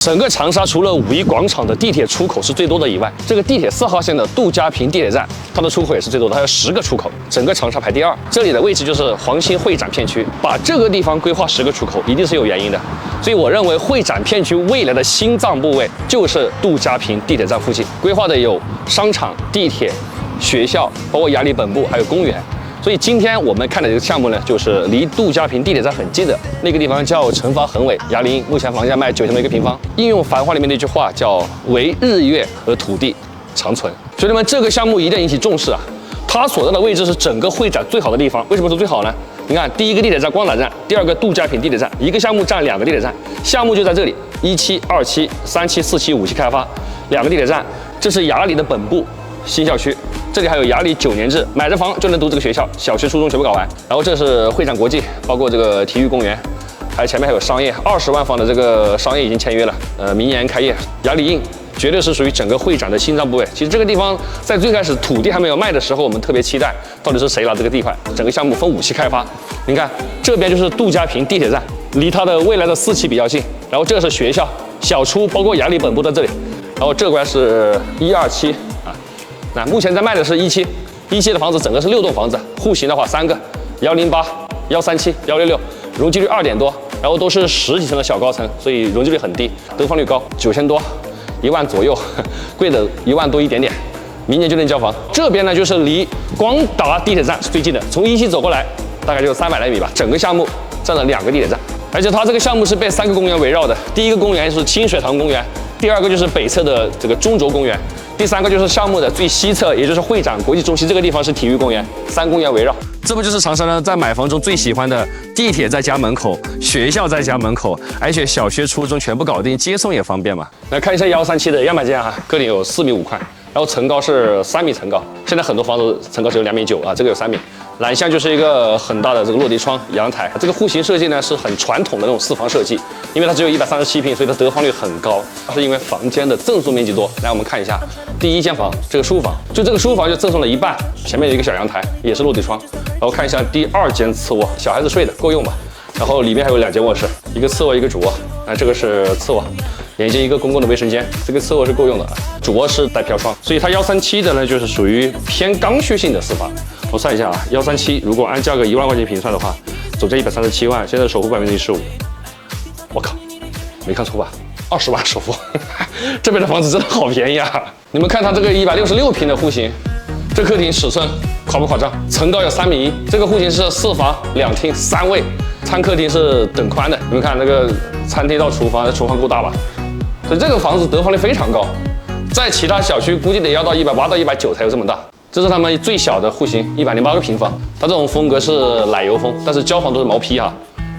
整个长沙除了5一广场的地铁出口是最多的以外，这个地铁4号线的杜家坪地铁站，它的出口也是最多的，它有10个出口，整个长沙排第2。这里的位置就是黄兴会展片区，把这个地方规划10个出口，一定是有原因的。所以我认为会展片区未来的心脏部位就是杜家坪地铁站附近，规划的有商场、地铁、学校，包括雅礼本部，还有公园。所以今天我们看的这个项目呢，就是离杜家坪地铁站很近的那个地方，叫城防恒伟雅林，目前房价卖9000多一个平方。应用繁华里面的一句话叫“唯日月和土地长存”。兄弟们，这个项目一定要引起重视啊！它所在的位置是整个会展最好的地方。为什么说最好呢？你看，第一个地铁站光南站，第二个杜家坪地铁站，一个项目占2个地铁站，项目就在这里，1期、2期、3期、4期、5期开发，2个地铁站。这是雅礼的本部新校区。这里还有雅礼9年制，买着房就能读这个学校，小学、初中全部搞完。然后这是会展国际，包括这个体育公园，还有前面还有商业，20万方的这个商业已经签约了，明年开业。雅礼印绝对是属于整个会展的心脏部位。其实这个地方在最开始土地还没有卖的时候，我们特别期待到底是谁拿这个地块。整个项目分5期开发，你看这边就是杜家坪地铁站，离它的未来的4期比较近。然后这是学校、小初，包括雅礼本部在这里。然后这块是1、2期。那目前在卖的是1期，1期的房子整个是6栋房子，户型的话3个，108、137、166，容积率2点多，然后都是10几层的小高层，所以容积率很低，得房率高，9000多，1万左右，贵的1万多一点点，明年就能交房。这边呢就是离光达地铁站是最近的，从1期走过来大概就300来米吧。整个项目占了2个地铁站，而且它这个项目是被3个公园围绕的，第一个公园是清水塘公园，第2个就是北侧的这个中轴公园。第3个就是项目的最西侧，也就是会展国际中心这个地方是体育公园，3公园围绕。这不就是长沙人在买房中最喜欢的地铁在家门口，学校在家门口，而且小学、初中全部搞定，接送也方便嘛。来看一下137的样板间啊，个顶有4米5宽，然后层高是3米层高。现在很多房子层高只有2米9啊，这个有3米。南向就是一个很大的这个落地窗阳台，这个户型设计呢是很传统的那种4房设计，因为它只有137平，所以它得房率很高，是因为房间的赠送面积多。来，我们看一下第1间房，这个书房，就这个书房就赠送了一半，前面有一个小阳台，也是落地窗。然后看一下第2间次卧，小孩子睡的够用吧？然后里面还有2间卧室，一个次卧，一个主卧。这个是次卧，连接一个公共的卫生间，这个次卧是够用的，主卧是带飘窗，所以它137的呢就是属于偏刚需性的4房。我算一下啊，137如果按价格1万块钱平算的话，总价137万，现在首付15%，我靠，没看错吧？20万首付，这边的房子真的好便宜啊！你们看它这个166平的户型，这客厅尺寸夸不夸张？层高有3米1，这个户型是4房2厅3卫，餐客厅是等宽的。你们看那个餐厅到厨房，厨房够大吧？所以这个房子得房率非常高，在其他小区估计得要到180到190才有这么大。这是他们最小的户型，108个平方，它这种风格是奶油风，但是交房都是毛坯啊。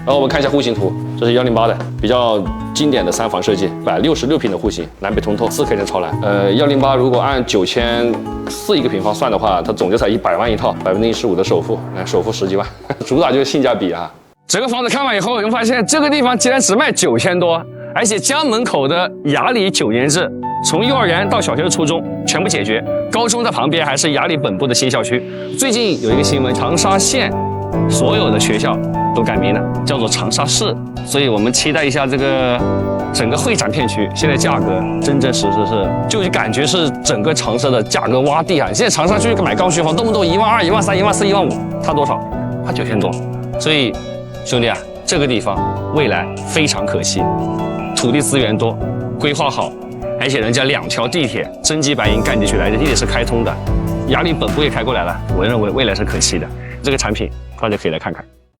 然后我们看一下户型图，这是108的，比较经典的3房设计，166平的户型，南北通透，4K 的超蓝。108如果按9400一个平方算的话，它总价才100万一套，15%的首付，首付10几万，主打就是性价比啊。整个房子看完以后，我们发现这个地方竟然只卖9000多，而且家门口的雅礼9年制，从幼儿园到小学、初中全部解决，高中在旁边还是雅礼本部的新校区。最近有一个新闻，长沙县所有的学校都改名了，叫做长沙市，所以我们期待一下这个整个会展片区，现在价格真真实实是，就感觉是整个长沙的价格洼地啊！现在长沙去买刚需房，动不动1万2、1万3、1万4、1万5，它多少？它9000多。所以兄弟啊，这个地方未来非常可期，土地资源多，规划好，而且人家2条地铁真金白银干进去来的，地铁是开通的，雅礼本部也开过来了，我认为未来是可期的。这个产品大家可以来看看。